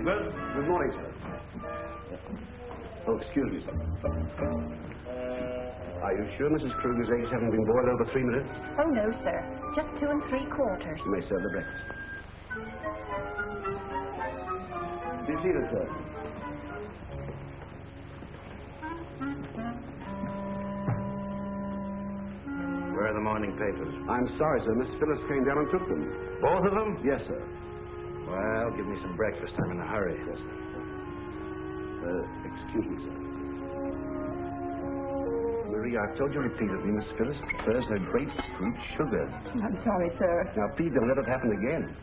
Egbert. Good morning, sir. Oh, excuse me, sir. Are you sure Mrs. Kruger's eggs haven't been boiled over 3 minutes? Oh, no, sir. Just 2 3/4. You may serve the breakfast. Be seated, sir. Where are the morning papers? I'm sorry, sir. Miss Phyllis came down and took them. Both of them? Yes, sir. Well, give me some breakfast. I'm in a hurry. Yes, sir. Excuse me, sir. Marie, I've told you repeatedly, Miss Phyllis prefers her grapefruit sugar. I'm sorry, sir. Now, please don't let it happen again.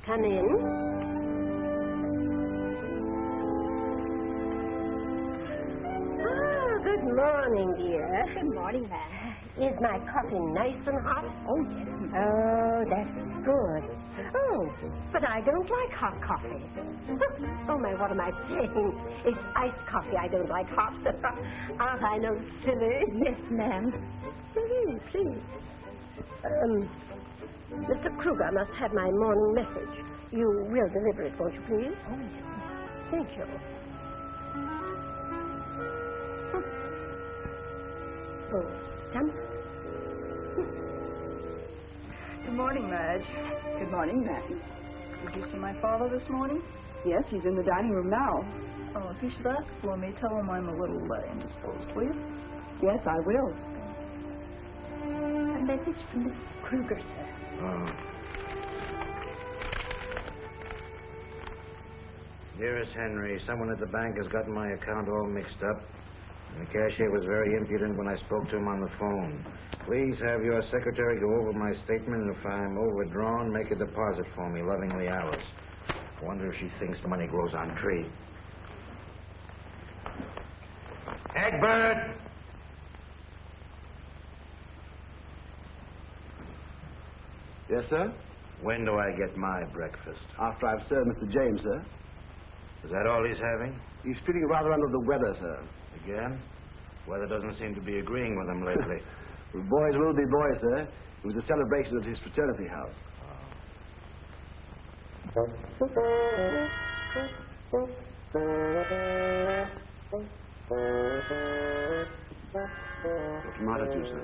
Come in. Good morning, dear. Good morning, ma'am. Is my coffee nice and hot? Oh, yes. Oh, that's good. Oh, but I don't like hot coffee. Oh, my, what am I saying? It's iced coffee I don't like hot. Aren't I no silly? Yes, ma'am. Please. Mr. Kruger must have my morning message. You will deliver it, won't you, please? Oh, yes. Thank you. Oh, come. Good morning, Madge. Good morning, ma'am. Did you see my father this morning? Yes, he's in the dining room now. Oh, if he should ask for me, tell him I'm a little indisposed, will you? Yes, I will. A message from Mrs. Kruger, sir. Oh. Dearest Henry, someone at the bank has gotten my account all mixed up. And the cashier was very impudent when I spoke to him on the phone. Please have your secretary go over my statement, and if I'm overdrawn, make a deposit for me. Lovingly, Alice. Wonder if she thinks money grows on trees. Egbert! Yes, sir? When do I get my breakfast? After I've served Mr. James, sir. Is that all he's having? He's feeling rather under the weather, sir. Again? Weather doesn't seem to be agreeing with him lately. Well, boys will be boys, sir. It was a celebration at his fraternity house. What's the matter, you, sir?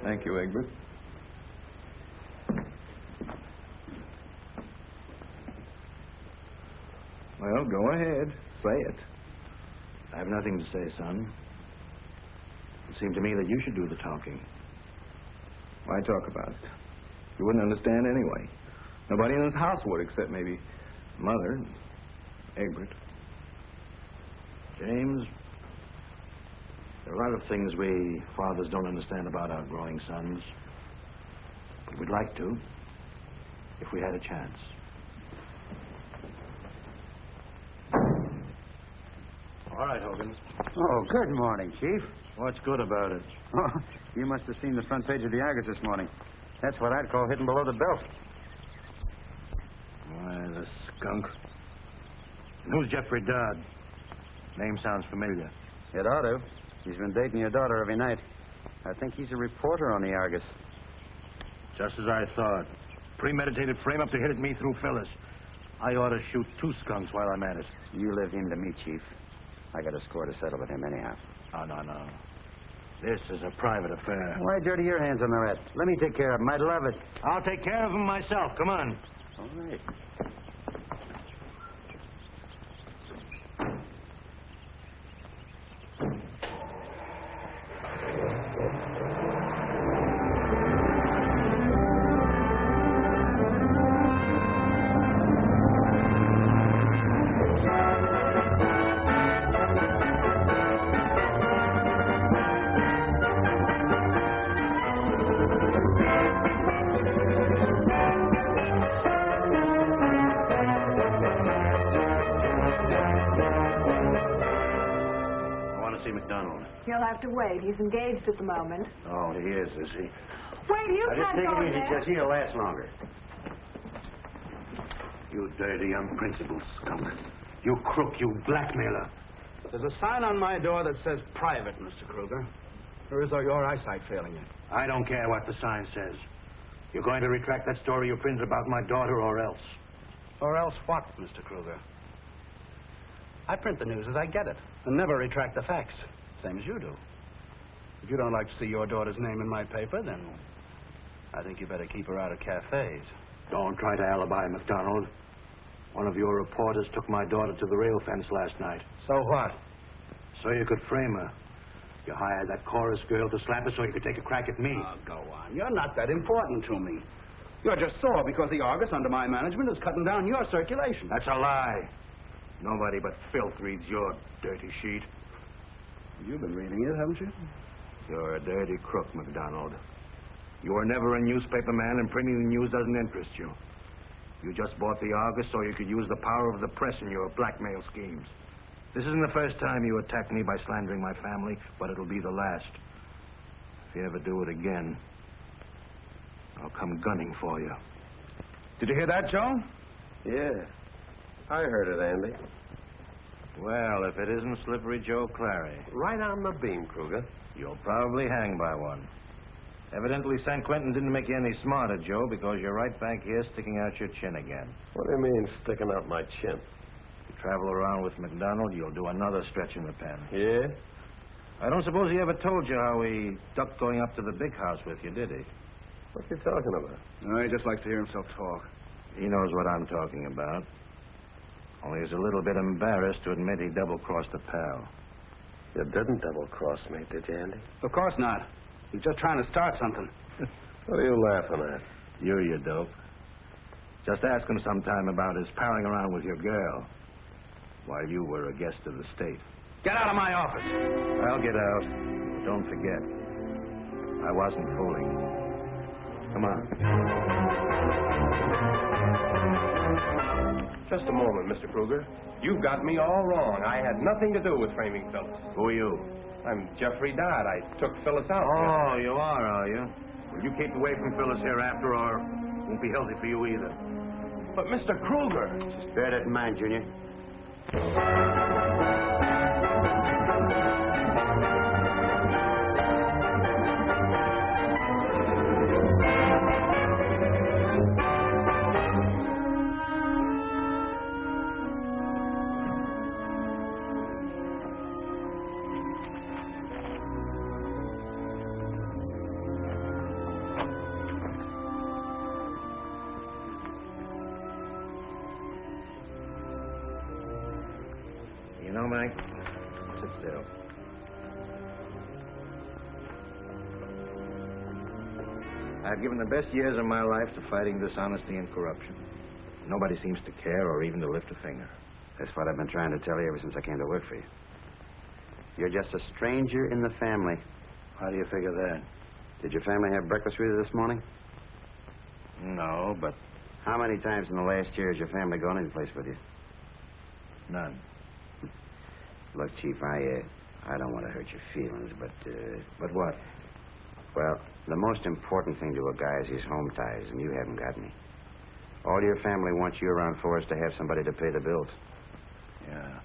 Thank you, Egbert. Well, go ahead. Say it. I have nothing to say, son. It seemed to me that you should do the talking. Why talk about it? You wouldn't understand anyway. Nobody in this house would, except maybe Mother and Egbert. James, there are a lot of things we fathers don't understand about our growing sons. But we'd like to, if we had a chance. All right, Hogan. Oh, good morning, Chief. What's good about it? Oh, you must have seen the front page of the Argus this morning. That's what I'd call hidden below the belt. Why, the skunk. And who's Jeffrey Dodd? Name sounds familiar. It ought to. He's been dating your daughter every night. I think he's a reporter on the Argus. Just as I thought. Premeditated frame-up to hit at me through Phyllis. I ought to shoot 2 skunks while I'm at it. You leave him to me, Chief. I got a score to settle with him anyhow. Oh, no. This is a private affair. Why dirty your hands on the rat? Let me take care of him. I'd love it. I'll take care of him myself. Come on. All right. He'll have to wait. He's engaged at the moment. Oh, he is he? Wait, you Just can't take go it easy, there. Jessie. He'll last longer. You dirty, unprincipled skunk. You crook, you blackmailer. There's a sign on my door that says private, Mr. Kruger. Or is your eyesight failing you? I don't care what the sign says. You're going to retract that story you printed about my daughter or else. Or else what, Mr. Kruger? I print the news as I get it and never retract the facts, same as you do. If you don't like to see your daughter's name in my paper, then I think you better keep her out of cafes. Don't try to alibi, McDonald. One of your reporters took my daughter to the rail fence last night. So what? So you could frame her. You hired that chorus girl to slap her so you could take a crack at me. Oh, go on. You're not that important to me. You're just sore because the Argus, under my management, is cutting down your circulation. That's a lie. Nobody but filth reads your dirty sheet. You've been reading it, haven't you? You're a dirty crook, McDonald. You were never a newspaper man, and printing the news doesn't interest you. You just bought the Argus so you could use the power of the press in your blackmail schemes. This isn't the first time you attacked me by slandering my family, but it'll be the last. If you ever do it again, I'll come gunning for you. Did you hear that, Joe? Yeah. I heard it, Andy. Well, if it isn't Slippery Joe Clary, Right on the beam, Kruger. you'll probably hang by one. Evidently, San Quentin didn't make you any smarter, Joe, because you're right back here sticking out your chin again. What do you mean, sticking out my chin? You travel around with McDonald, you'll do another stretch in the pen. Yeah? I don't suppose he ever told you how he ducked going up to the big house with you, did he? What's he talking about? No, he just likes to hear himself talk. He knows what I'm talking about. Only he's a little bit embarrassed to admit he double-crossed a pal. You didn't double-cross me, did you, Andy? Of course not. He's just trying to start something. What are you laughing at? You dope. Just ask him sometime about his palling around with your girl while you were a guest of the state. Get out of my office. I'll get out. But don't forget, I wasn't fooling you. Come on. Just a moment, Mr. Kruger. You've got me all wrong. I had nothing to do with framing Phyllis. Who are you? I'm Jeffrey Dodd. I took Phyllis out. Oh, you are you? Well, you keep away from Phyllis hereafter, or it won't be healthy for you either. But, Mr. Kruger... Just bear that in mind, Junior. You know, Mike, sit still. I've given the best years of my life to fighting dishonesty and corruption. Nobody seems to care or even to lift a finger. That's what I've been trying to tell you ever since I came to work for you. You're just a stranger in the family. How do you figure that? Did your family have breakfast with you this morning? No, but How many times in the last year has your family gone any place with you? none. Look, Chief, I don't want to hurt your feelings, But what? well, the most important thing to a guy is his home ties, and you haven't got any. All your family wants you around for is to have somebody to pay the bills. Yeah.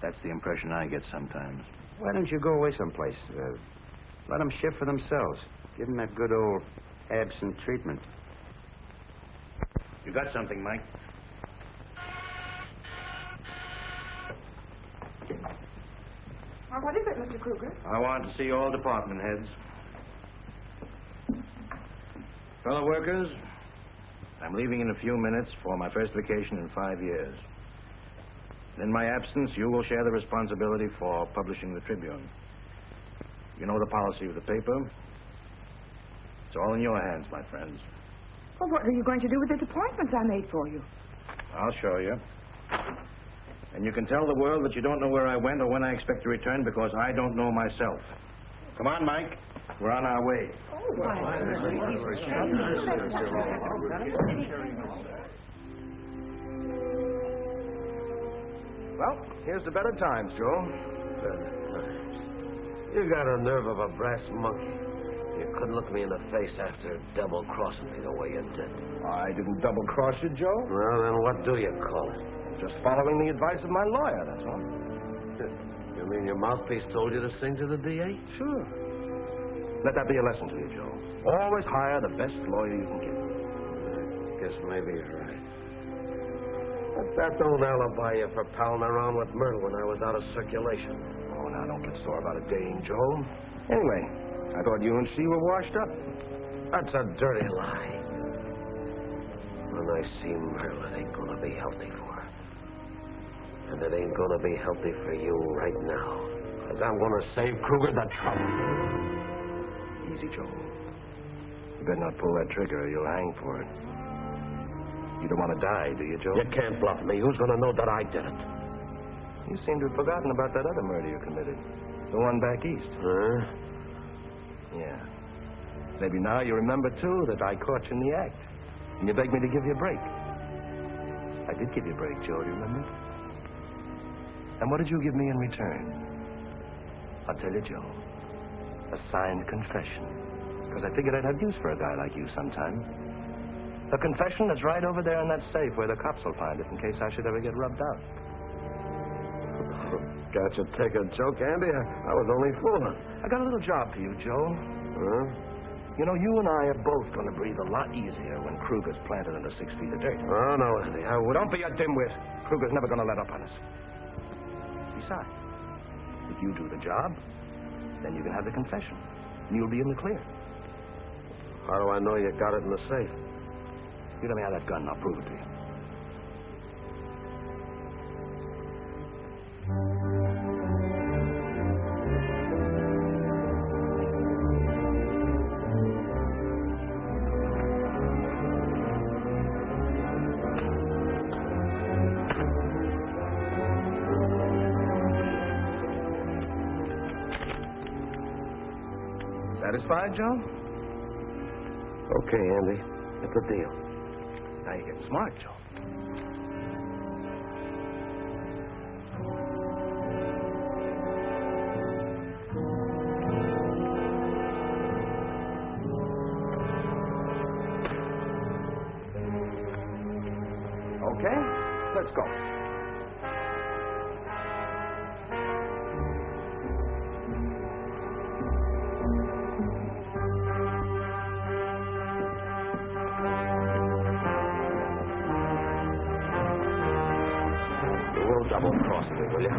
That's the impression I get sometimes. Why don't you go away someplace? Let them shift for themselves. Give them that good old absent treatment. You got something, Mike? Well, what is it, Mr. Kruger? I want to see all department heads. Fellow workers, I'm leaving in a few minutes for my first vacation in 5 years. In my absence, you will share the responsibility for publishing the Tribune. You know the policy of the paper. It's all in your hands, my friends. Well, what are you going to do with the appointments I made for you? I'll show you. And you can tell the world that you don't know where I went or when I expect to return because I don't know myself. Come on, Mike. We're on our way. Well, here's to better times, Joe. You got a nerve of a brass monkey. You couldn't look me in the face after double-crossing me the way you did. I didn't double-cross you, Joe. Well, then what do you call it? Just following the advice of my lawyer, that's all. You mean your mouthpiece told you to sing to the DA? Sure. Let that be a lesson to you, Joe. Always hire the best lawyer you can get. I guess maybe you're right. But that don't alibi you for palling around with Myrtle when I was out of circulation. Oh, now, don't get sore about a dame, Joe. Anyway, I thought you and she were washed up. That's a dirty lie. When I see Myrtle, it ain't gonna be healthy for her. And it ain't gonna be healthy for you right now. Because I'm gonna save Kruger the trouble. Easy, Joe. You better not pull that trigger or you'll hang for it. You don't want to die, do you, Joe? You can't bluff me. Who's gonna know that I did it? You seem to have forgotten about that other murder you committed. The one back east. Huh? Yeah. Maybe now you remember, too, that I caught you in the act. And you begged me to give you a break. I did give you a break, Joe, do you remember? And what did you give me in return? I'll tell you, Joe. A signed confession. Because I figured I'd have use for a guy like you sometime. A confession that's right over there in that safe where the cops will find it in case I should ever get rubbed out. Can't you take a joke, Andy? I was only fooling. I got a little job for you, Joe. Huh? You know, you and I are both going to breathe a lot easier when Kruger's planted under 6 feet of dirt. Oh, no, Andy. I wouldn't. Don't be a dimwit. Kruger's never going to let up on us. Besides, if you do the job, then you can have the confession. And you'll be in the clear. How do I know you got it in the safe? You let me have that gun and I'll prove it to you. Satisfied, Joe? Okay, Andy. It's a deal. Now you're getting smart, Joe. Okay, let's go. Double-cross me, will you?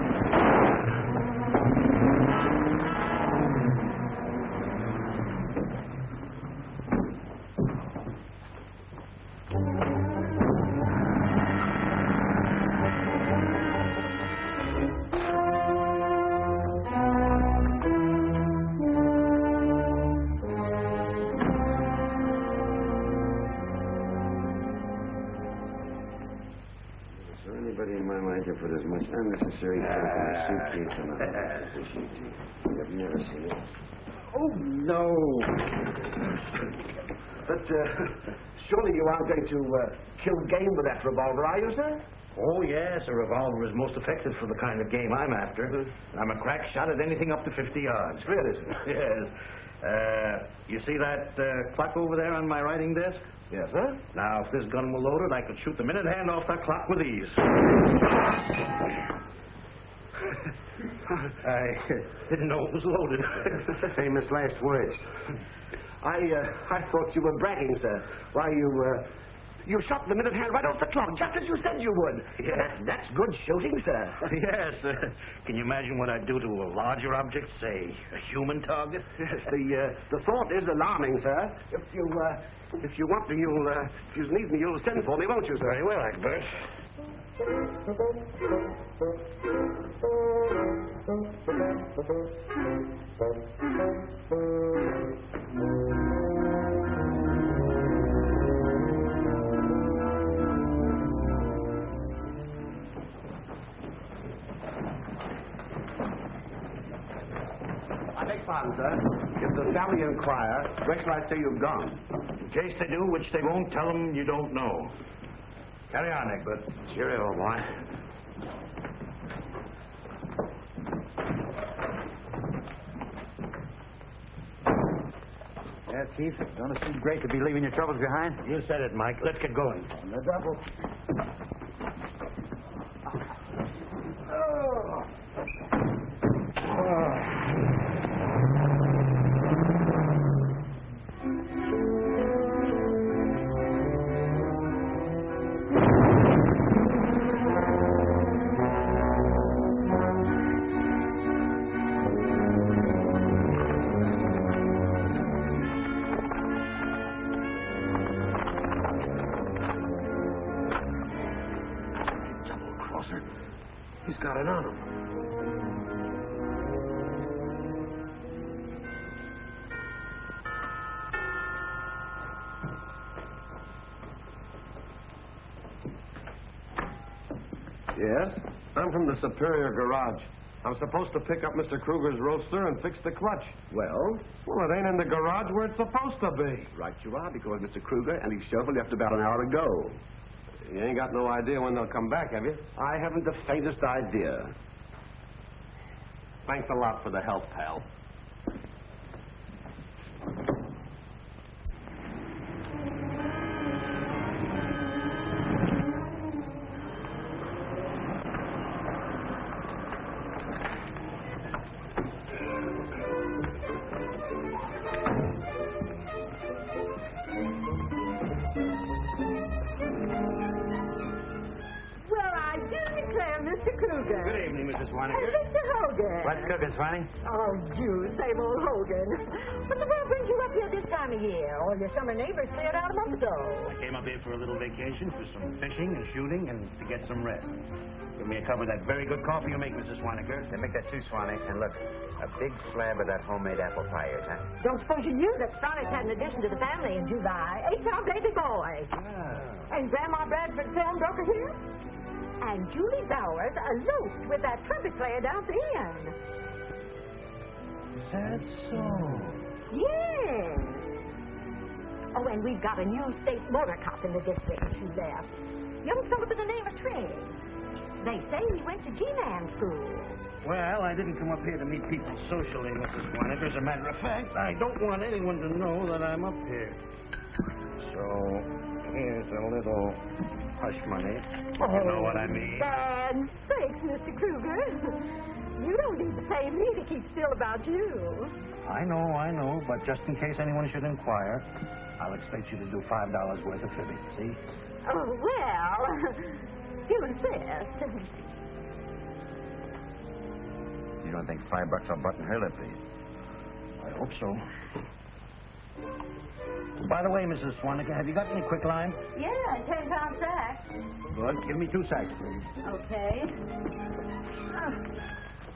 Put as much unnecessary junk in a suitcase and a You've never seen it. Oh, no. But, surely you aren't going to kill game with that revolver, are you, sir? Oh, yes, a revolver is most effective for the kind of game I'm after. I'm a crack shot at anything up to 50 yards. Really, sir? Yes. You see that clock over there on my writing desk? Yes, sir. Now, if this gun were loaded, I could shoot the minute hand off that clock with ease. I didn't know it was loaded. Famous last words. I thought you were bragging, sir. Why, you shot the minute hand right off the clock, just as you said you would. Yeah. That's good shooting, sir. Yes. Can you imagine what I'd do to a larger object, say, a human target? Yes, the thought is alarming, sir. If you want to, if you need me, you'll send for me, won't you, sir? Very well, Egbert. I beg pardon, sir. If the family inquire, where shall I say you've gone? In case they do, which they won't, tell them you don't know. Carry on, Egbert. Cheerio, boy. Yeah, Chief. Don't it seem great to be leaving your troubles behind? You said it, Mike. Let's get going. On the double. closer. He's got it on him. Yes? I'm from the Superior Garage. I'm supposed to pick up Mr. Kruger's roadster and fix the clutch. Well, Well, it ain't in the garage where it's supposed to be. right you are, because Mr. Kruger and his chauffeur left about an hour ago. You ain't got no idea when they'll come back, have you? I haven't the faintest idea. Thanks a lot for the help, pal. Well, I do declare, Mr. Kruger. Good evening, Mrs. Swaniger. Mr. Hogan. What's cooking, Swanee? Oh, you, same old Hogan. What the world brings you up here this time of year? All your summer neighbors cleared out a month ago. I came up here for a little vacation, for some fishing and shooting, and to get some rest. Give me a cup of that very good coffee you make, Mrs. Swaniger. Then make that too, Swanee. And look, a big slab of that homemade apple pie, is huh? Don't suppose you knew that Sonic had an addition to the family in July. 8-pound baby boy. And Grandma Bradford pawnbroker here. And Julie Bowers eloped with that trumpet player down at the end. Is that so? Yes. Oh, and we've got a new state motor cop in the district who left. Young fellow by the name of Trigg. They say he went to G-Man school. Well, I didn't come up here to meet people socially, Mrs. Swaniger. As a matter of fact, I don't want anyone to know that I'm up here. So, here's a little hush money. You know what I mean? Bad sakes, Mr. Kruger. You don't need to pay me to keep still about you. I know, but just in case anyone should inquire, I'll expect you to do $5 worth of fibbing, see? Oh, well, you insist. You don't think $5 will button her lip, do you? I hope so. By the way, Mrs. Swaniger, have you got any quicklime? Yeah, 10-pound sack. Good. Give me 2 sacks, please. Okay.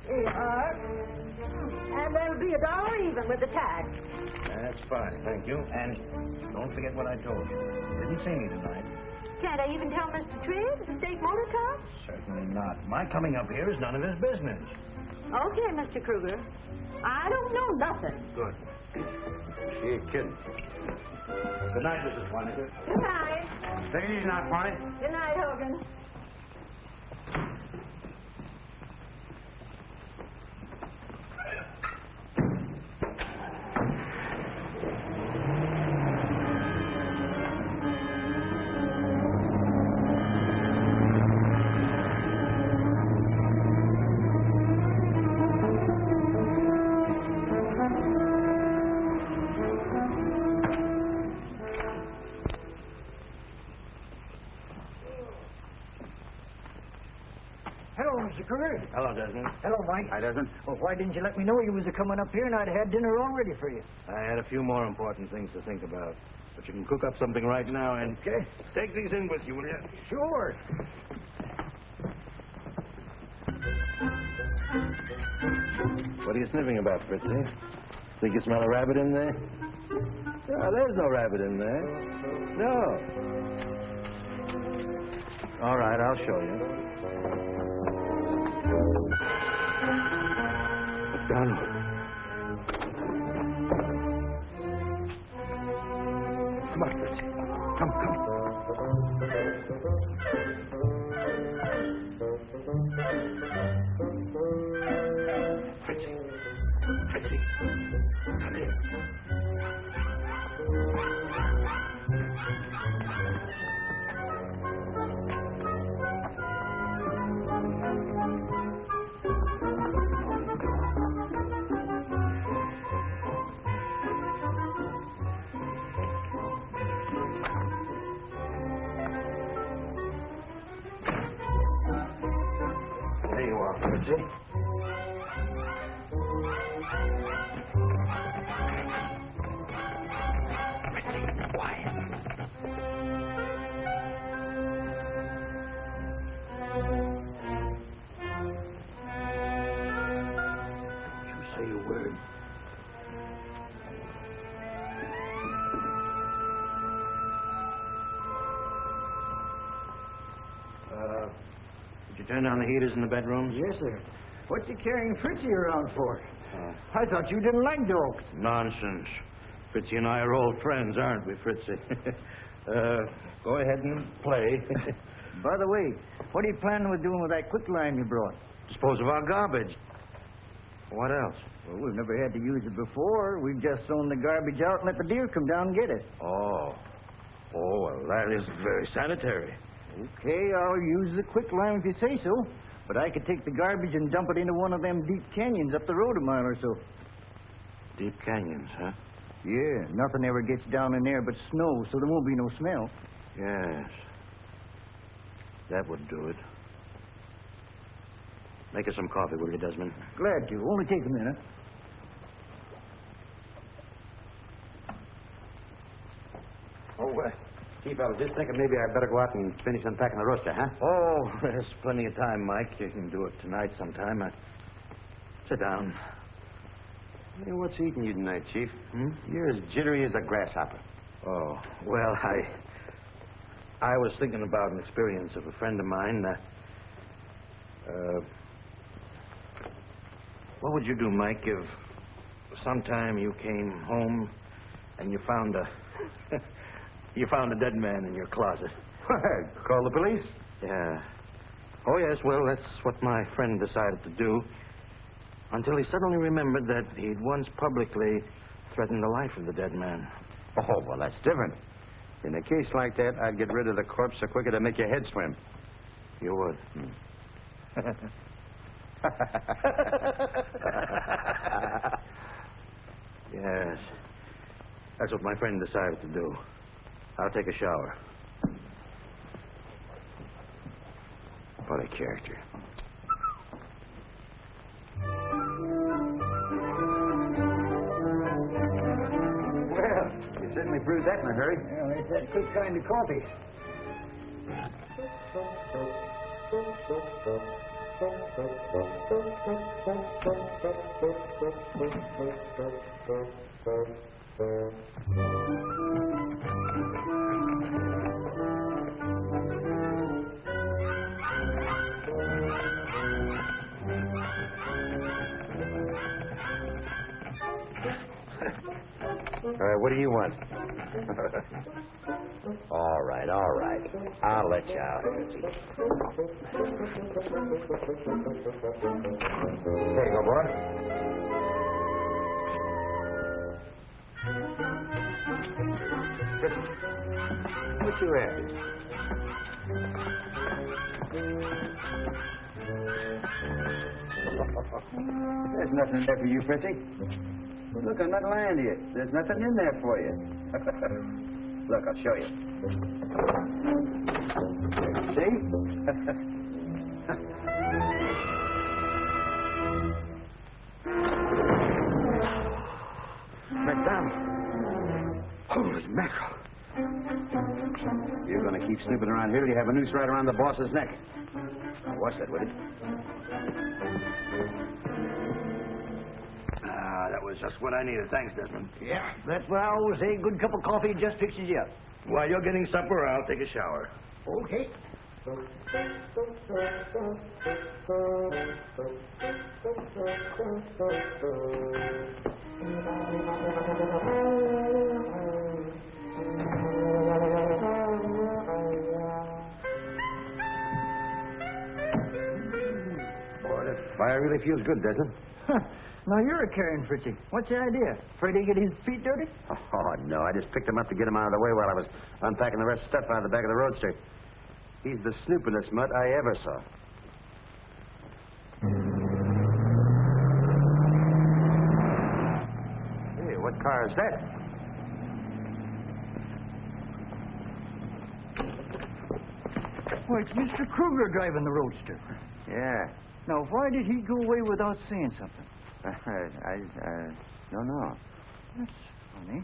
Here you are. And there'll be $1 even with the tax. That's fine, thank you. And don't forget what I told you. Didn't see me tonight. Can't I even tell Mr. Trigg, the state motor cop? Certainly not. My coming up here is none of his business. Okay, Mr. Kruger. I don't know nothing. Good. She ain't kidding. Good night, Mrs. Swaniger. Good night. Take it easy now, Swanee. Good night, Hogan. Hello, Mr. Kruger. Hello, Desmond. Hello, Mike. Hi, Desmond. Well, why didn't you let me know you was coming up here and I'd have had dinner all ready for you? I had a few more important things to think about. But you can cook up something right now and... Okay. Take these in with you, will you? Sure. What are you sniffing about, Fritzy? Think you smell a rabbit in there? No, there's no rabbit in there. No. All right, I'll show you. Donald. Come on, Fritzy. Come. Fritzy, come here. There you are, Fritzy. Did you turn down the heaters in the bedrooms? Yes, sir. What you carrying Fritzy around for? I thought you didn't like dogs. Nonsense. Fritzy and I are old friends, aren't we, Fritzy? Go ahead and play. By the way, what are you planning on doing with that quicklime you brought? Dispose of our garbage. What else? Well, we've never had to use it before. We've just thrown the garbage out and let the deer come down and get it. Oh, well, that is very sanitary. Okay, I'll use the quicklime if you say so. But I could take the garbage and dump it into one of them deep canyons up the road a mile or so. Deep canyons, huh? Yeah, nothing ever gets down in there but snow, so there won't be no smell. Yes. That would do it. Make us some coffee, will you, Desmond? Glad to. Only take a minute. Chief, I was just thinking maybe I'd better go out and finish unpacking the roaster, huh? Oh, there's plenty of time, Mike. You can do it tonight sometime. Sit down. Hey, what's eating you tonight, Chief? You're as jittery as a grasshopper. Oh, well, I was thinking about an experience of a friend of mine. What would you do, Mike, if sometime you came home and you found a dead man in your closet? Call the police? Yeah. Oh, yes, well, that's what my friend decided to do. Until he suddenly remembered that he'd once publicly threatened the life of the dead man. Oh, well, that's different. In a case like that, I'd get rid of the corpse so quicker to make your head swim. You would? Yes. That's what my friend decided to do. I'll take a shower. What a character. Well, you certainly brewed that in a hurry. Well, it's that quick kind of coffee. What do you want? All right. I'll let you out, Fritzy. There you go, boy. Fritzy, what you after? There's nothing in there for you, Fritzy. Look, I'm not lying to you. There's nothing in there for you. Look, I'll show you. See? McDonald. Holy mackerel. You're going to keep snooping around here till you have a noose right around the boss's neck. Now, watch that, will you? That was just what I needed. Thanks, Desmond. Yeah, that's why I always say a good cup of coffee just fixes you up. While you're getting supper, I'll take a shower. Okay. Boy, the fire really feels good, Desmond. Now you're a carrying Fritzy. What's the idea? Afraid he'd get his feet dirty? Oh, no. I just picked him up to get him out of the way while I was unpacking the rest of the stuff out of the back of the roadster. He's the snoopingest mutt I ever saw. Hey, what car is that? Well, it's Mr. Kruger driving the roadster. Yeah. Now, why did he go away without saying something? I don't know. That's funny.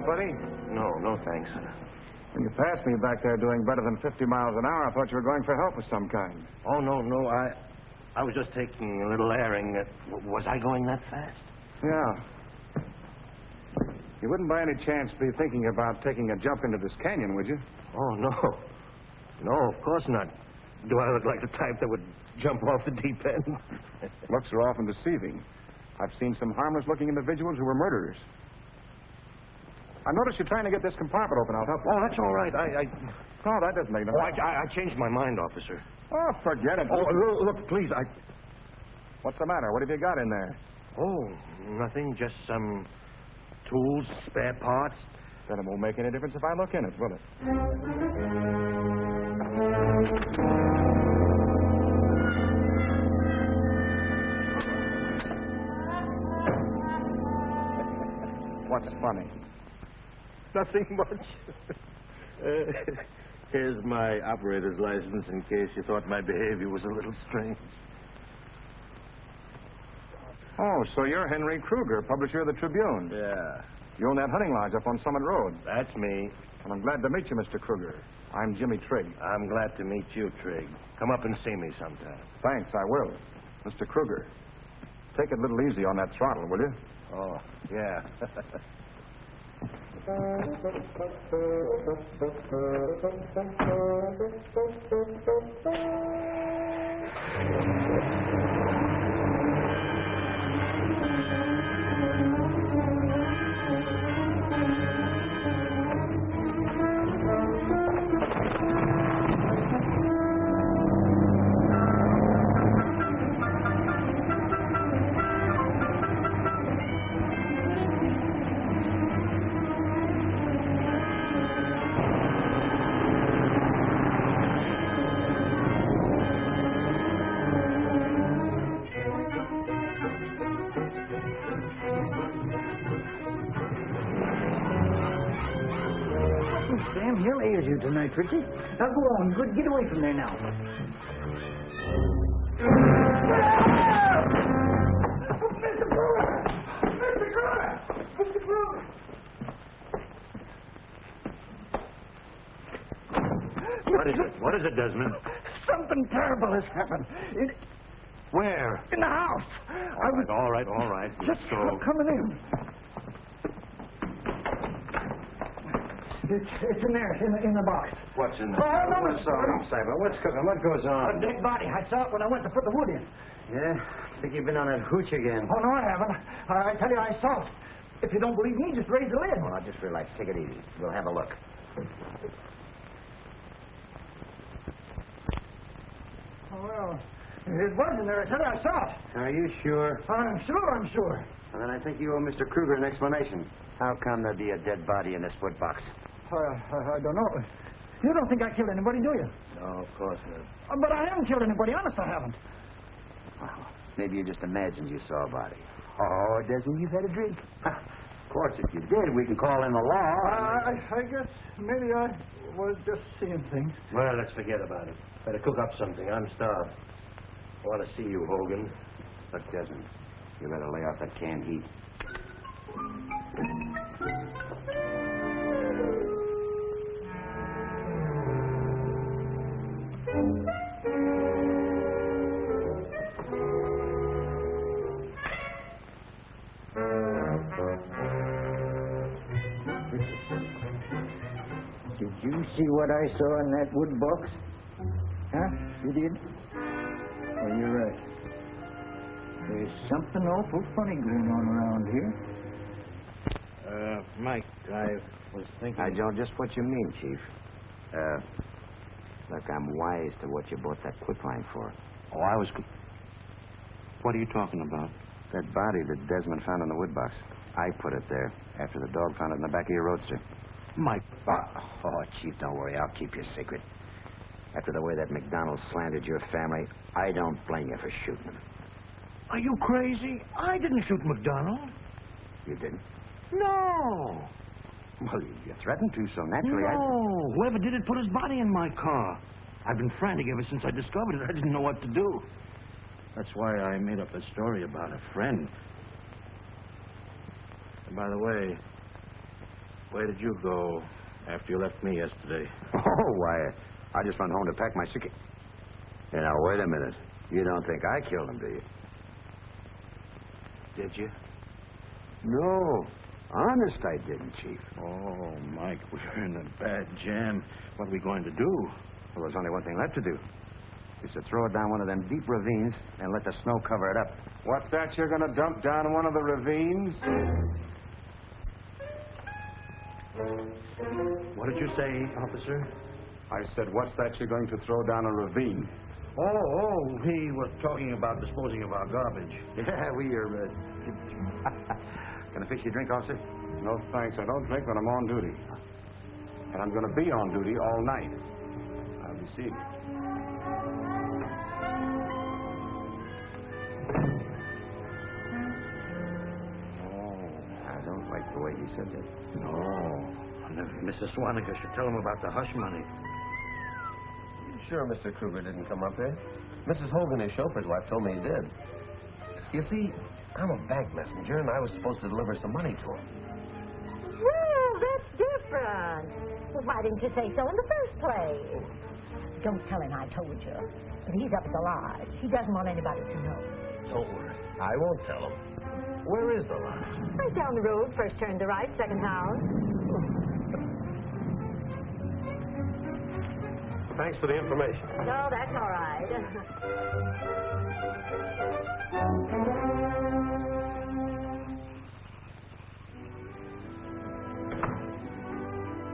out, buddy? No, thanks. When you passed me back there doing better than 50 miles an hour, I thought you were going for help of some kind. Oh, no. I was just taking a little airing. Was I going that fast? Yeah. You wouldn't by any chance be thinking about taking a jump into this canyon, would you? Oh, no. No, of course not. Do I look like the type that would jump off the deep end? Looks are often deceiving. I've seen some harmless-looking individuals who were murderers. I noticed you're trying to get this compartment open. I'll help you. Oh, that's all right. No, that doesn't make no sense. I changed my mind, officer. Oh, forget it. Oh, look, please, What's the matter? What have you got in there? Oh, nothing. Just some tools, spare parts. Then it won't make any difference if I look in it, will it? What's funny? Nothing much. Here's my operator's license in case you thought my behavior was a little strange. Oh, so you're Henry Kruger, publisher of the Tribune. Yeah, You own that hunting lodge up on Summit Road. that's me. And I'm glad to meet you, Mr. Kruger. I'm Jimmy Trigg. I'm glad to meet you, Trigg. Come up and see me sometime. Thanks, I will. Mr. Kruger, take it a little easy on that throttle, will you? Oh, yeah. Sam, he'll aid you tonight, Fritzy. Now go on. Good, get away from there now. Mr. Kruger! Mr. Kruger! Mr. Kruger! What is it, Desmond? Something terrible has happened. Where? In the house. All right. Just coming in. It's in there, in the box. What's in Oh, there? no, What's on, Cyber? What's cooking? What goes A on? dead body. I saw it when I went to put the wood in. Yeah? Think you've been on that hooch again. Oh, no, I haven't. I tell you, I saw it. If you don't believe me, just raise the lid. Well, now, just relax. Take it easy. We'll have a look. Oh, well, it was in there. I tell you, I saw it. Are you sure? I'm sure. Well, then I think you owe Mr. Kruger an explanation. How come there'd be a dead body in this wood box? I don't know. You don't think I killed anybody, do you? No, of course not. But I haven't killed anybody. Honest, I haven't. Well, maybe you just imagined you saw a body. Oh, Desmond, you've had a drink. Of course, if you did, we can call in the law. I guess maybe I was just seeing things. Well, let's forget about it. Better cook up something. I'm starved. I want to see you, Hogan. Look, Desmond, you better lay off that canned heat. Did you see what I saw in that wood box? Huh? You did? Well, you're right. There's something awful funny going on around here. Mike, I was thinking... I don't just what you mean, Chief. Look, I'm wise to what you bought that quicklime for. Oh, I was... What are you talking about? That body that Desmond found in the wood box. I put it there after the dog found it in the back of your roadster. Mike. Oh, Chief, don't worry. I'll keep your secret. After the way that McDonald slandered your family, I don't blame you for shooting him. Are you crazy? I didn't shoot McDonald. You didn't? No. Well, you threatened to, so naturally No. Whoever did it put his body in my car. I've been frantic ever since I discovered it. I didn't know what to do. That's why I made up a story about a friend. And by the way, Where did you go after you left me yesterday? Oh, why, I just went home to pack my suitcase. Now, wait a minute. You don't think I killed him, do you? Did you? No. Honest, I didn't, Chief. Oh, Mike, we're in a bad jam. What are we going to do? Well, there's only one thing left to do. Is to throw it down one of them deep ravines and let the snow cover it up. What's that you're going to dump down one of the ravines? What did you say, officer? I said, what's that you're going to throw down a ravine? Oh, he was talking about disposing of our garbage. Yeah, we are, Can I fix you a drink, officer? No, thanks. I don't drink when I'm on duty. And I'm going to be on duty all night. I'll be seeing you. I don't like the way you said that. No. And then Mrs. Swaniger should tell him about the hush money. Sure Mr. Kruger didn't come up here? Mrs. Hogan, his chauffeur's wife, told me he did. You see, I'm a bank messenger, and I was supposed to deliver some money to him. Well, that's different. Well, why didn't you say so in the first place? Don't tell him I told you. But he's up at the lodge. He doesn't want anybody to know. Don't worry. I won't tell him. Where is the lodge? Right down the road, first turn to right, second house. Thanks for the information. No, that's all right.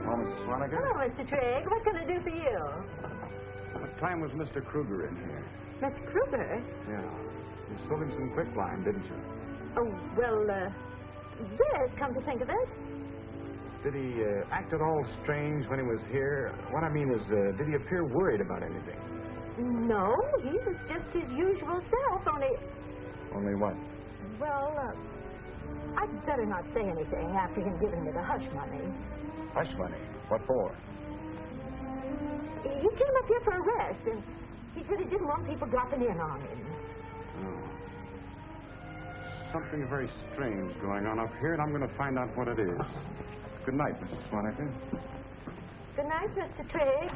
Oh, Mrs. Swaniger? Oh, Mr. Trigg, what can I do for you? What time was Mr. Kruger in here? Mr. Kruger? Yeah. You sold him some quicklime, didn't you? Oh, well, yes, come to think of it. Did he act at all strange when he was here? What I mean is, did he appear worried about anything? No, he was just his usual self, only... Only what? Well, I'd better not say anything after him giving me the hush money. Hush money? What for? He came up here for a rest, and he said he didn't want people dropping in on him. Oh. Something very strange going on up here, and I'm going to find out what it is. Good night, Mrs. Swaniger. Good night, Mr. Trigg.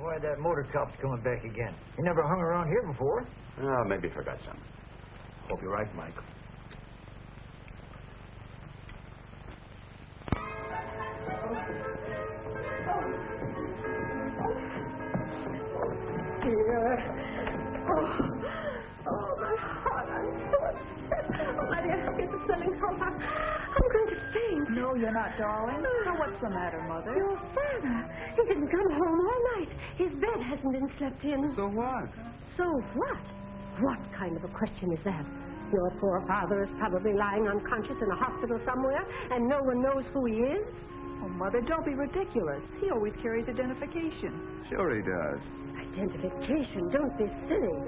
Why that motor cop's coming back again? He never hung around here before. Oh, maybe he forgot something. Hope you're right, Mike. Oh, my heart, I'm so upset. Oh, my dear, it's swelling so hot. I'm going to faint. No, you're not, darling. So what's the matter, Mother? Your father. He didn't come home all night. His bed hasn't been slept in. So what? So what? What kind of a question is that? Your poor father is probably lying unconscious in a hospital somewhere, and no one knows who he is. Oh, Mother, don't be ridiculous. He always carries identification. Sure he does. Identification? Don't be silly.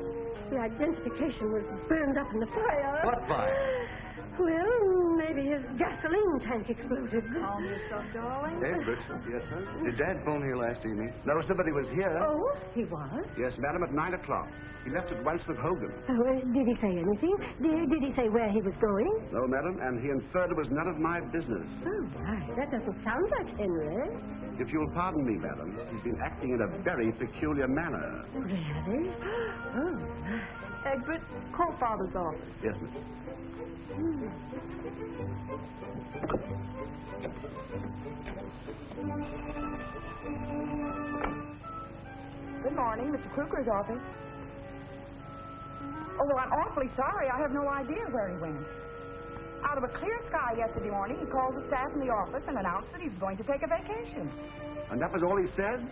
The identification was burned up in the fire. What fire? Well, maybe his gasoline tank exploded. Calm yourself, darling. Edward. Yes, sir? Did Dad phone here last evening? No, somebody was here. Oh, he was? Yes, madam, at 9 o'clock. He left at once with Hogan. Oh, did he say anything? Did he say where he was going? No, madam, and he inferred it was none of my business. Oh, my, that doesn't sound like Henry. If you'll pardon me, madam, he's been acting in a very peculiar manner. Really? Oh, my. Egbert, call Father's office. Yes, miss. Good morning, Mr. Kruger's office. Oh, well, I'm awfully sorry. I have no idea where he went. Out of a clear sky yesterday morning, he called the staff in the office and announced that he was going to take a vacation. And that was all he said?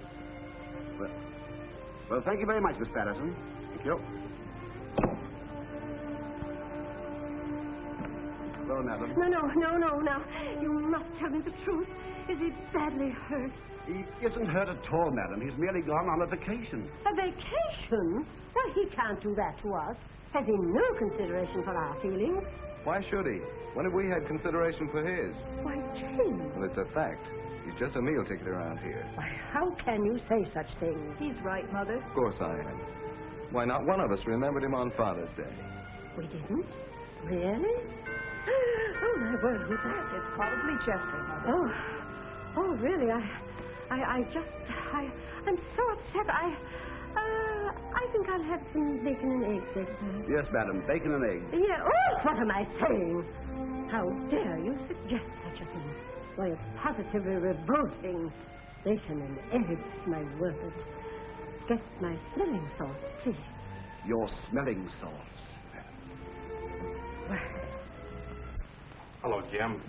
Well, thank you very much, Miss Patterson. Thank you. go, madam. No. You must tell me the truth. Is he badly hurt? He isn't hurt at all, madam. He's merely gone on a vacation. A vacation? Well, he can't do that to us. Has he no consideration for our feelings? Why should he? When have we had consideration for his? Why, James. Well, it's a fact. He's just a meal ticket around here. Why, how can you say such things? He's right, Mother. Of course I am. Why, not one of us remembered him on Father's Day. We didn't? Really? Oh, my word, who's that? It's probably Jeffrey, Mother. Oh, really? I'm so upset. I think I'll have some bacon and eggs next time. Yes, madam. Bacon and eggs. Yeah. Oh, what am I saying? How dare you suggest such a thing? Why, it's positively revolting. Bacon and eggs, my word. Get my smelling salts, please. Your smelling salts. Hello, Jim.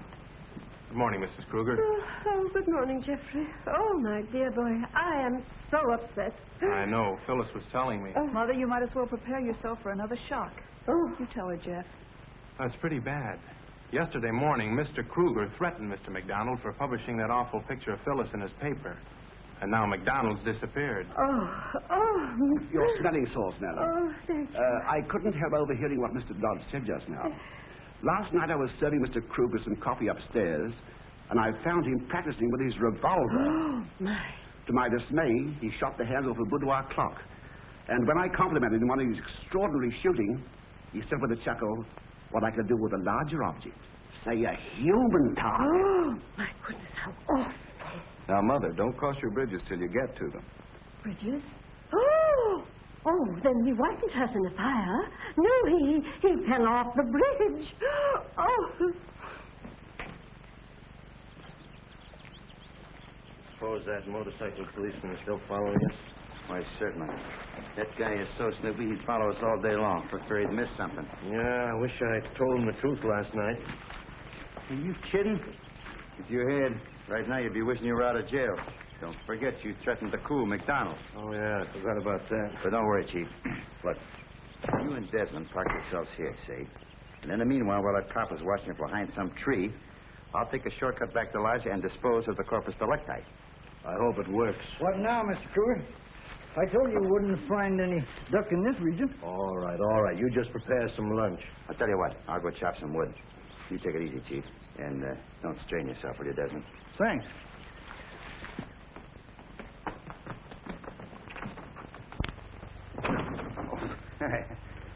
Good morning, Mrs. Kruger. Oh, good morning, Jeffrey. Oh, my dear boy, I am so upset. I know. Phyllis was telling me. Mother, you might as well prepare yourself for another shock. Oh. You tell her, Jeff. That's pretty bad. Yesterday morning, Mr. Kruger threatened Mr. McDonald for publishing that awful picture of Phyllis in his paper. And now McDonald's disappeared. Oh. Your smelling salts, madam. Oh, thank you. I couldn't help overhearing what Mr. Dodd said just now. Last night I was serving Mr. Kruger some coffee upstairs, and I found him practicing with his revolver. Oh, my. To my dismay, he shot the handle of a boudoir clock. And when I complimented him on his extraordinary shooting, he said with a chuckle what I could do with a larger object. Say, a human target. Oh, my goodness, how awful. Now, Mother, don't cross your bridges till you get to them. Bridges? Oh, then he wasn't hurt in the fire. No, he fell off the bridge. Oh. Suppose that motorcycle policeman is still following us? Why, certainly. That guy is so snoopy he'd follow us all day long for fear he'd miss something. Yeah, I wish I told him the truth last night. Are you kidding? If you had, right now you'd be wishing you were out of jail. Don't forget you threatened to cool McDonald. Oh, yeah, I forgot about that. But don't worry, Chief. Look, you and Desmond park yourselves here, safe. And in the meanwhile, while that cop is watching you behind some tree, I'll take a shortcut back to Elijah and dispose of the corpus delicti. I hope it works. What now, Mr. Kruger? I told you wouldn't find any duck in this region. All right. You just prepare some lunch. I'll tell you what. I'll go chop some wood. You take it easy, Chief. And don't strain yourself, will you, Desmond? Thanks.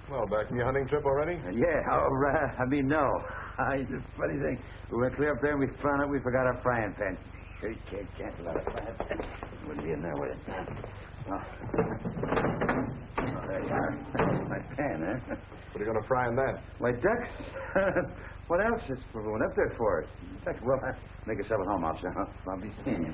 Well, back from your hunting trip already? No. The funny thing, we went clear up there and we found out we forgot our frying pan. You can't let a frying pan. Wouldn't be in there, would it? Oh, there you are. That's my pan, eh? What are you going to fry in that? My ducks? What else is we went up there for? In fact, well, Make yourself at home, officer. I'll be seeing you.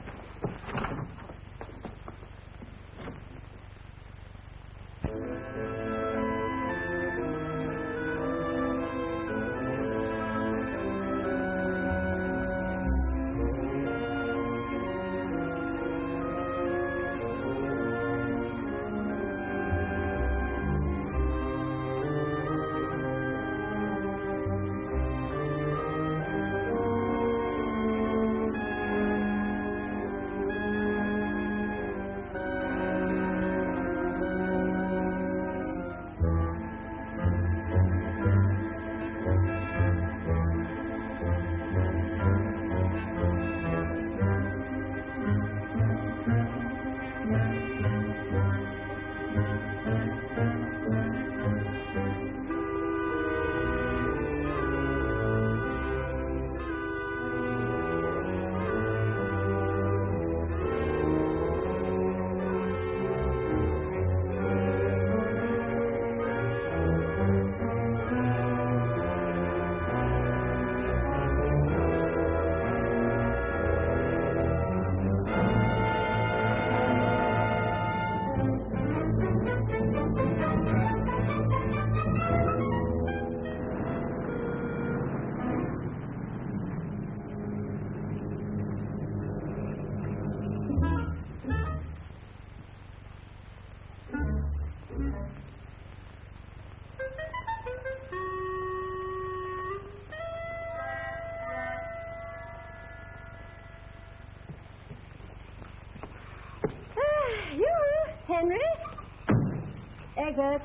Egbert?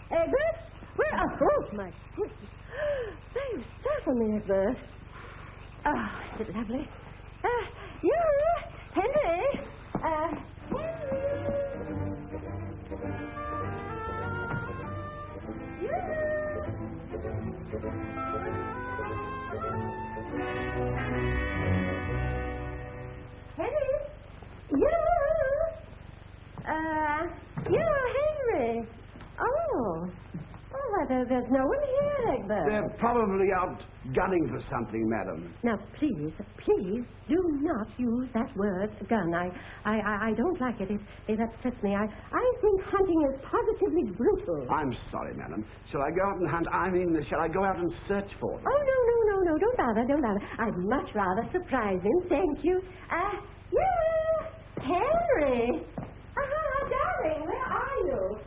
Egbert? Where? Oh, my goodness. There you startled me, Egbert. Oh, is it lovely? You, Henry. Henry. Henry. Oh, well, there's no one here, Egbert. They're probably out gunning for something, madam. Now, please do not use that word, gun. I don't like it. It upsets me. I think hunting is positively brutal. I'm sorry, madam. Shall I go out and hunt? I mean, shall I go out and search for them? Oh, no. Don't bother. I'd much rather surprise him. Thank you. Henry. Darling, where are you?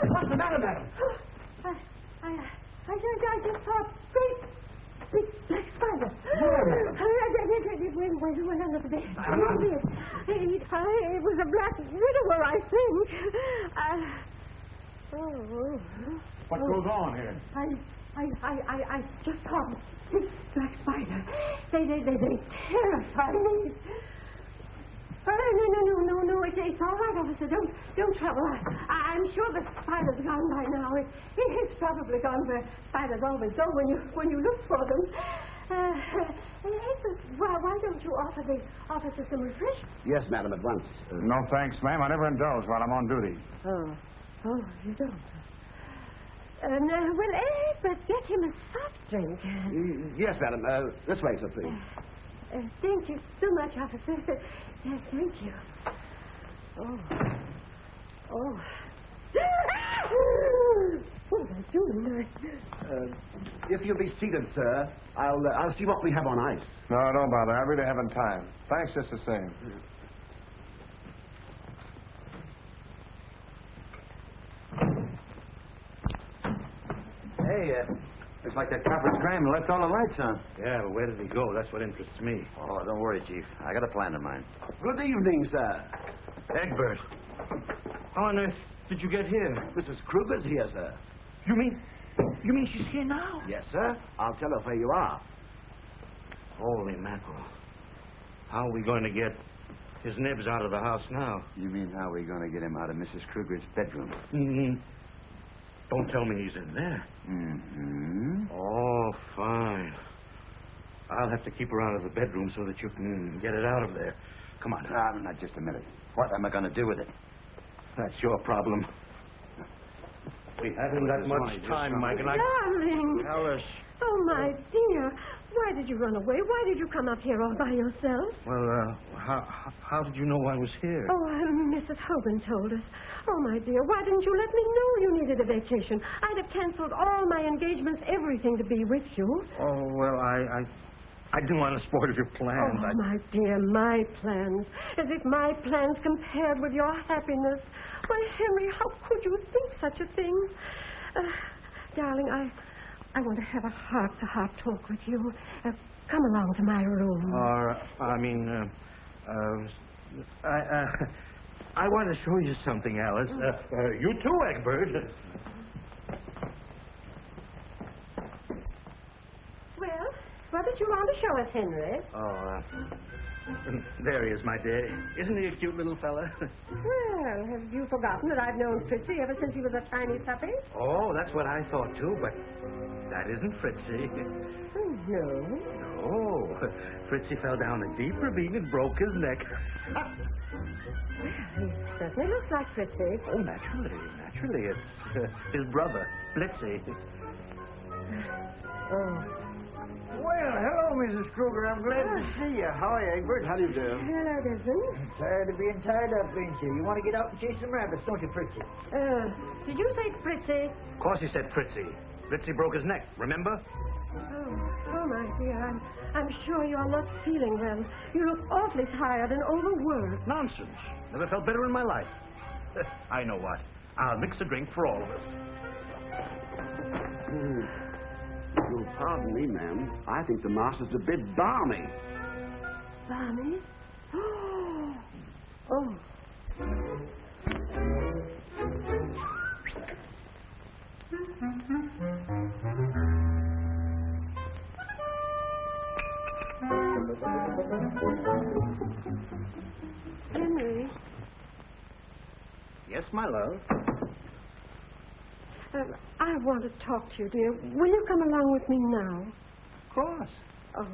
What's the matter, madam? I just saw a great big black spider. It went under the bed. It was a black widower, I think. What goes on here? I just saw a big black spider. They terrify me. No. It's all right, officer. Don't trouble. I'm sure the spider's gone by now. It's probably gone where spiders always go when you look for them. Why don't you offer the officer some refreshment? Yes, madam, at once. No, thanks, ma'am. I never indulge while I'm on duty. Oh, you don't. Well, but get him a soft drink. Yes, madam. This way, sir, please. Thank you so much, officer. Yes, thank you. Oh. What am I doing? If you'll be seated, sir, I'll see what we have on ice. No, don't bother. I really haven't time. Thanks just the same. Hey, looks like that copper's crammed and left all the lights on. Yeah, but where did he go? That's what interests me. Oh, don't worry, Chief. I got a plan in mind. Good evening, sir. Egbert, how on earth did you get here? Mrs. Kruger's here, sir. You mean she's here now? Yes, sir. I'll tell her where you are. Holy mackerel. How are we going to get his nibs out of the house now? You mean how are we going to get him out of Mrs. Kruger's bedroom? Mm-hmm. Don't tell me he's in there. Mm-hmm. Oh, fine. I'll have to keep her out of the bedroom so that you can get it out of there. Come on. Not just a minute. What am I going to do with it? That's your problem. We haven't got much time, Mike, and Darling. Alice. Oh, my dear. Why did you run away? Why did you come up here all by yourself? Well, how did you know I was here? Oh, Mrs. Hogan told us. Oh, my dear, why didn't you let me know you needed a vacation? I'd have canceled all my engagements, everything to be with you. Oh, well, I didn't want to spoil your plans. Oh, my dear, my plans. As if my plans compared with your happiness. Why, Henry, how could you think such a thing? Darling, I want to have a heart-to-heart talk with you. Come along to my room. I want to show you something, Alice. You too, Egbert. Well, what did you want to show us, Henry? There he is, my dear. Isn't he a cute little fella? Well, have you forgotten that I've known Fritzy ever since he was a tiny puppy? Oh, that's what I thought, too, but that isn't Fritzy. Oh, no. No. Fritzy fell down a deep ravine and broke his neck. Well, he certainly looks like Fritzy. Oh, naturally. It's his brother, Blitzy. Oh. Well, hello, Mrs. Kruger. I'm glad to see you. How are you, Egbert? How do you do? Hello, Desmond. Tired of being tied up, ain't you? You want to get out and chase some rabbits, don't you, Fritzy? Did you say Fritzy? Of course he said Fritzy. Fritzy broke his neck, remember? Oh, my dear, I'm sure you're not feeling well. You look awfully tired and overworked. Nonsense. Never felt better in my life. I know what. I'll mix a drink for all of us. You'll pardon me, ma'am. I think the master's a bit balmy. Barney? Oh. Henry? Yes, my love. I want to talk to you, dear. Will you come along with me now? Of course. Oh,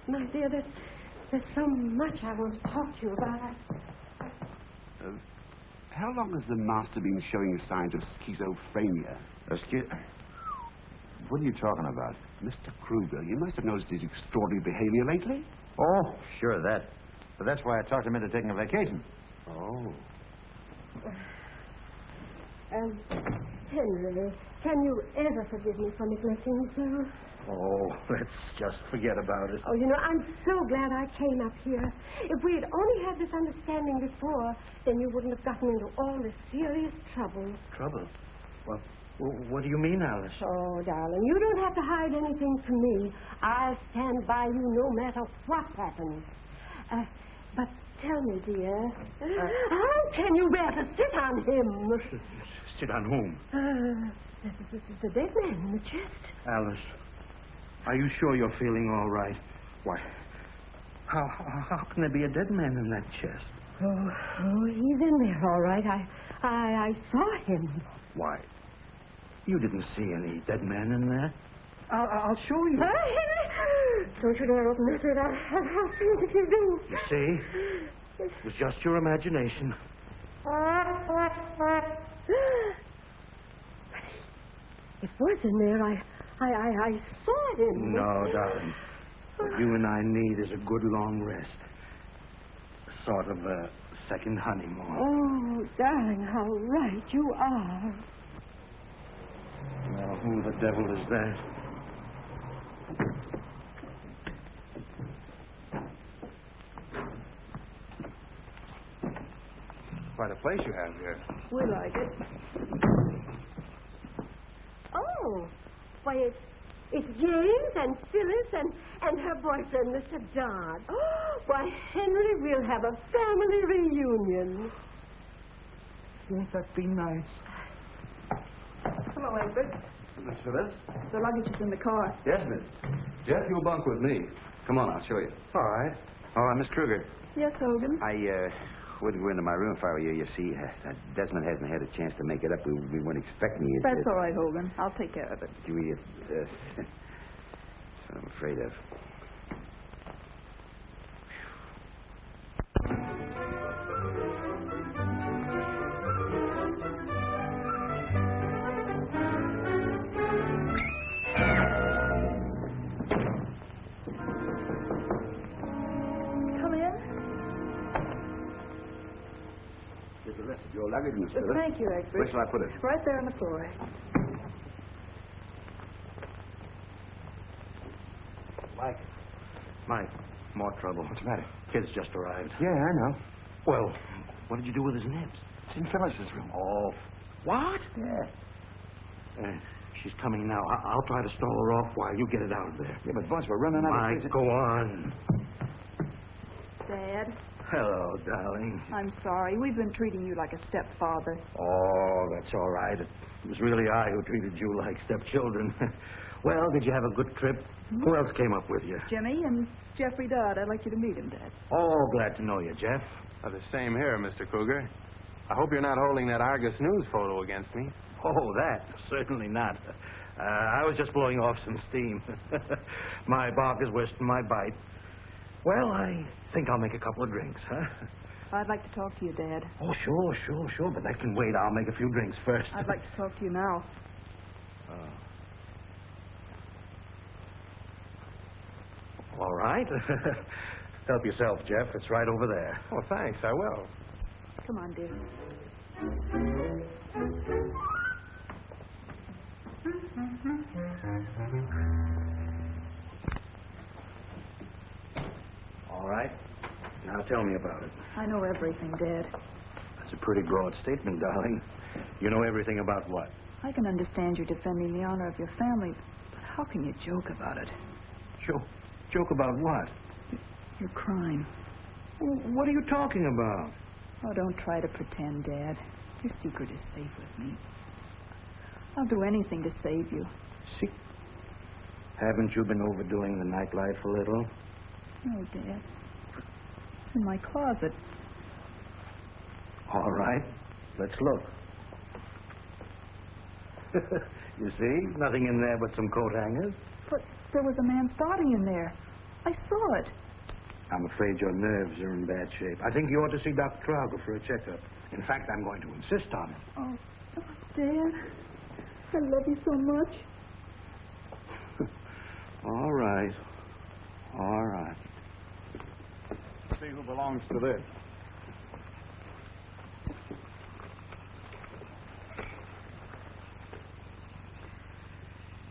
my dear, there's so much I want to talk to you about. How long has the master been showing signs of schizophrenia? What are you talking about? Mr. Kruger, you must have noticed his extraordinary behavior lately. Oh, sure, that. But that's why I talked him into taking a vacation. Oh. Henry, can you ever forgive me for neglecting you so? Oh, let's just forget about it. Oh, you know, I'm so glad I came up here. If we had only had this understanding before, then you wouldn't have gotten into all this serious trouble. Trouble? What do you mean, Alice? Oh, darling, you don't have to hide anything from me. I'll stand by you no matter what happens. But tell me, dear, how can you bear to sit on him? Sit on whom? The dead man in the chest. Alice, are you sure you're feeling all right? Why, how can there be a dead man in that chest? Oh, he's in there, all right. I saw him. Why, you didn't see any dead man in there. I'll show you. Don't you dare open this door. I'll see if you do. You see? It was just your imagination. It was in there. I saw him. No, darling. What you and I need is a good long rest. Sort of a second honeymoon. Oh, darling, how right you are. Well, who the devil is that? Quite a place you have here. We like it. Oh, why, it's James and Phyllis and her boyfriend, Mr. Dodd. Oh, why, Henry, we'll have a family reunion. Won't that be nice? Hello, Egbert. Miss Phyllis? The luggage is in the car. Yes, miss. Jeff, you'll bunk with me. Come on, I'll show you. All right. Miss Kruger. Yes, Hogan. I wouldn't go into my room if I were you. You see, Desmond hasn't had a chance to make it up. We weren't expecting you. That's all right, Hogan. I'll take care of it. Do we? That's what I'm afraid of. Here's the rest of your luggage, Miss Phyllis. Thank you, Egbert. Where shall I put it? Right there on the floor. Mike, more trouble. What's the matter? Kid's just arrived. Yeah, I know. Well, what did you do with his nibs? It's in Phyllis's room. Oh, what? Yeah. She's coming now. I'll try to stall her off while you get it out of there. Yeah, but, boss, we're running out of Mike, space. go on. Dad, Hello, darling. I'm sorry. We've been treating you like a stepfather. Oh, that's all right. It was really I who treated you like stepchildren. Well, did you have a good trip? Who else came up with you? Jimmy and Jeffrey Dodd. I'd like you to meet him, Dad. Oh, glad to know you, Jeff. The same here, Mr. Kruger. I hope you're not holding that Argus News photo against me. Oh, that? Certainly not. I was just blowing off some steam. My bark is worse than my bite. Well, I think I'll make a couple of drinks, huh? I'd like to talk to you, Dad. Oh, sure. But that can wait. I'll make a few drinks first. I'd like to talk to you now. All right. Help yourself, Jeff. It's right over there. Oh, thanks. I will. Come on, dear. All right. Now tell me about it. I know everything, Dad. That's a pretty broad statement, darling. You know everything about what? I can understand you defending the honor of your family, but how can you joke about it? Joke about what? You're crying. What are you talking about? Oh, don't try to pretend, Dad. Your secret is safe with me. I'll do anything to save you. See? Haven't you been overdoing the nightlife a little? No, Dad. It's in my closet. All right. Let's look. You see? Nothing in there but some coat hangers. But there was a man's body in there. I saw it. I'm afraid your nerves are in bad shape. I think you ought to see Dr. Trauger for a checkup. In fact, I'm going to insist on it. Oh, Dad. I love you so much. All right. All right. See who belongs to this.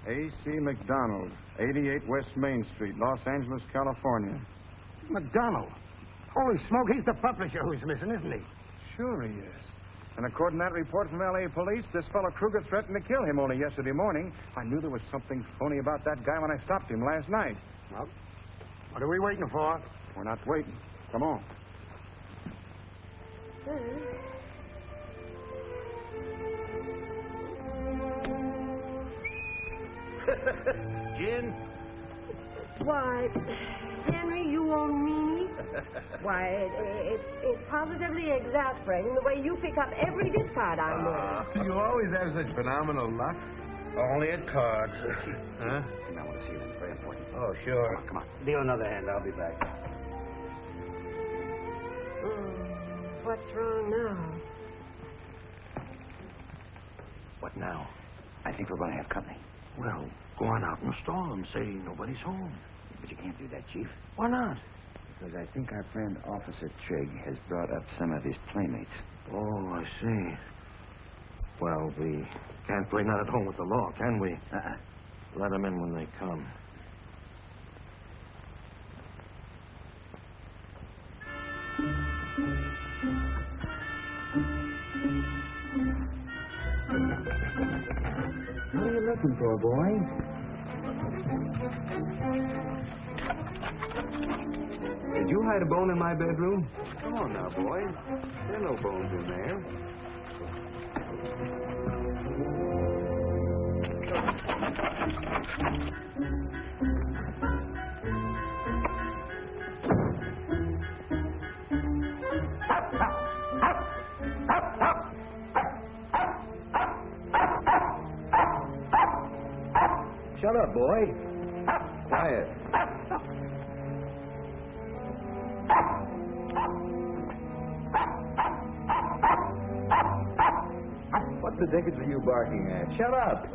A.C. McDonald, 88 West Main Street, Los Angeles, California. McDonald. Holy smoke, he's the publisher who's missing, isn't he? Sure he is. And according to that report from L.A. police, this fellow Kruger threatened to kill him only yesterday morning. I knew there was something phony about that guy when I stopped him last night. Well, what are we waiting for? We're not waiting. Come on. Gin? Why, Henry, you old meanie. Why, it's positively exasperating the way you pick up every discard I make. You always have such phenomenal luck. Only at cards. Huh? I want to see them. It's very important. Oh, sure. Come on. Deal another hand. I'll be back. What's wrong now? What now? I think we're going to have company. Well, go on out and stall and say nobody's home. But you can't do that, Chief. Why not? Because I think our friend Officer Trigg has brought up some of his playmates. Oh, I see. Well, we can't play not at home with the law, can we? Let them in when they come. What are you looking for, boy? Did you hide a bone in my bedroom? Come on now, boy. There are no bones in there. Shut up, boy. Quiet. What the dickens are you barking at? Shut up.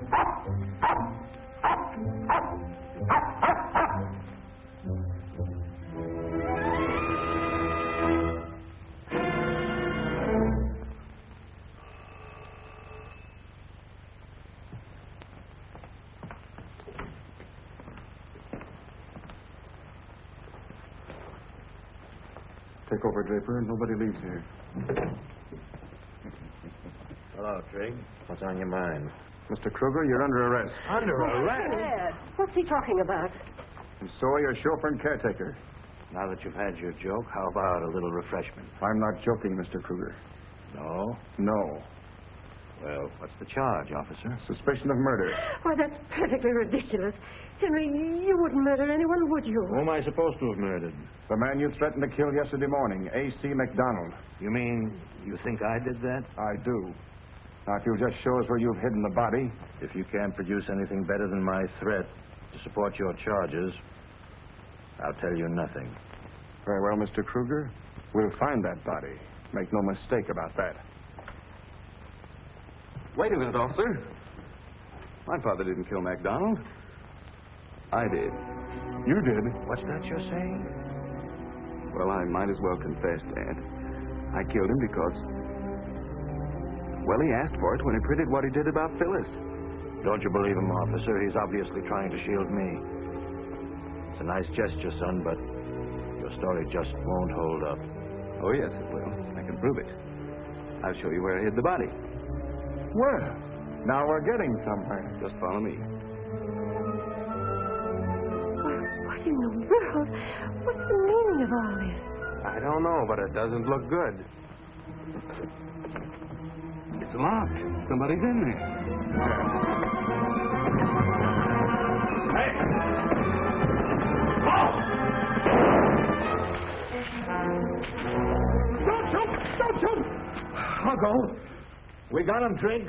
Take over, Draper. Nobody leaves here. Hello, Trigg. What's on your mind? Mr. Kruger, you're under arrest. Under arrest? Dad, what's he talking about? And so are your chauffeur and caretaker. Now that you've had your joke, how about a little refreshment? I'm not joking, Mr. Kruger. No? No. Well, what's the charge, officer? Suspicion of murder. Why, that's perfectly ridiculous. Henry, you wouldn't murder anyone, would you? Who am I supposed to have murdered? The man you threatened to kill yesterday morning, A.C. McDonald. You mean you think I did that? I do. Now, if you'll just show us where you've hidden the body. If you can't produce anything better than my threat to support your charges, I'll tell you nothing. Very well, Mr. Kruger. We'll find that body. Make no mistake about that. Wait a minute, officer. My father didn't kill MacDonald. I did. You did? What's that you're saying? Well, I might as well confess, Dad. I killed him because, well, he asked for it when he printed what he did about Phyllis. Don't you believe him, officer? He's obviously trying to shield me. It's a nice gesture, son, but your story just won't hold up. Oh, yes, it will. I can prove it. I'll show you where I hid the body. Well, now we're getting somewhere. Just follow me. What in the world? What's the meaning of all this? I don't know, but it doesn't look good. It's locked. Somebody's in there. Hey! Oh! Don't shoot! Don't shoot! I'll go. We got him, Trig.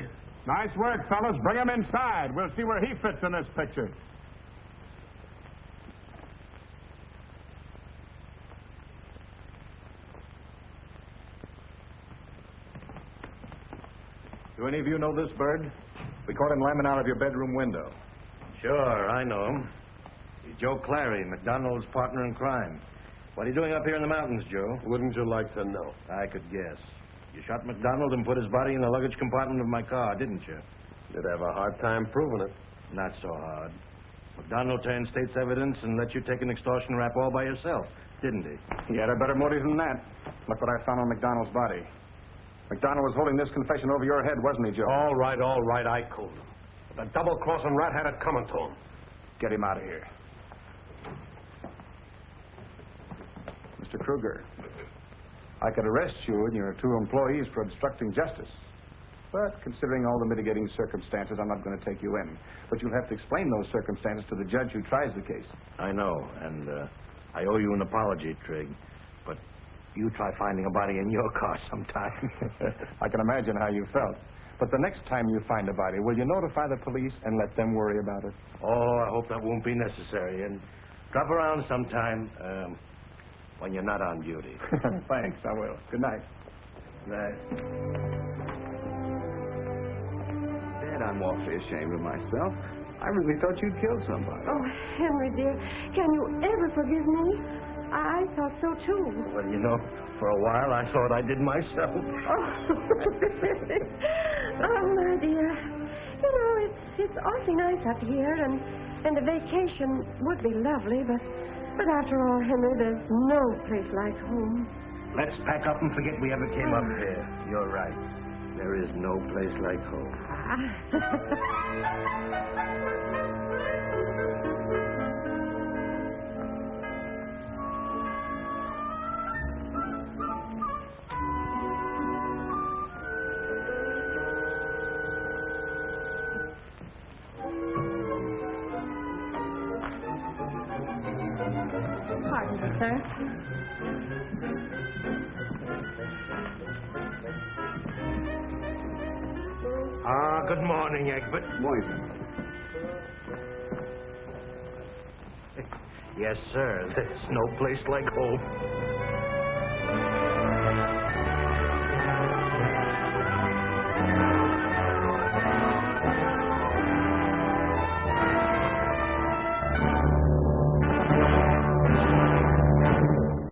Nice work, fellas. Bring him inside. We'll see where he fits in this picture. Do any of you know this bird? We caught him lambing out of your bedroom window. Sure, I know him. He's Joe Clary, McDonald's partner in crime. What are you doing up here in the mountains, Joe? Wouldn't you like to know? I could guess. You shot McDonald and put his body in the luggage compartment of my car, didn't you? You'd have a hard time proving it. Not so hard. McDonald turned state's evidence and let you take an extortion rap all by yourself, didn't he? He had a better motive than that. Look what I found on McDonald's body. McDonald was holding this confession over your head, wasn't he, Joe? All right, I cooled him. The double-crossing rat had it coming to him. Get him out of here. Mr. Kruger, I could arrest you and your two employees for obstructing justice. But considering all the mitigating circumstances, I'm not going to take you in. But you'll have to explain those circumstances to the judge who tries the case. I know, and I owe you an apology, Trig. But you try finding a body in your car sometime. I can imagine how you felt. But the next time you find a body, will you notify the police and let them worry about it? Oh, I hope that won't be necessary. And drop around sometime when you're not on duty. Thanks, I will. Good night. Night. Dad, I'm awfully ashamed of myself. I really thought you'd killed somebody. Oh, Henry, dear, can you ever forgive me? I thought so, too. Well, you know, for a while I thought I did myself. Oh, oh my dear. You know, it's awfully nice up here, and the vacation would be lovely, but after all, Henry, there's no place like home. Let's pack up and forget we ever came up here. You're right. There is no place like home. Pardon me, sir. Good morning, Egbert. Morning. Yes, sir. There's no place like home.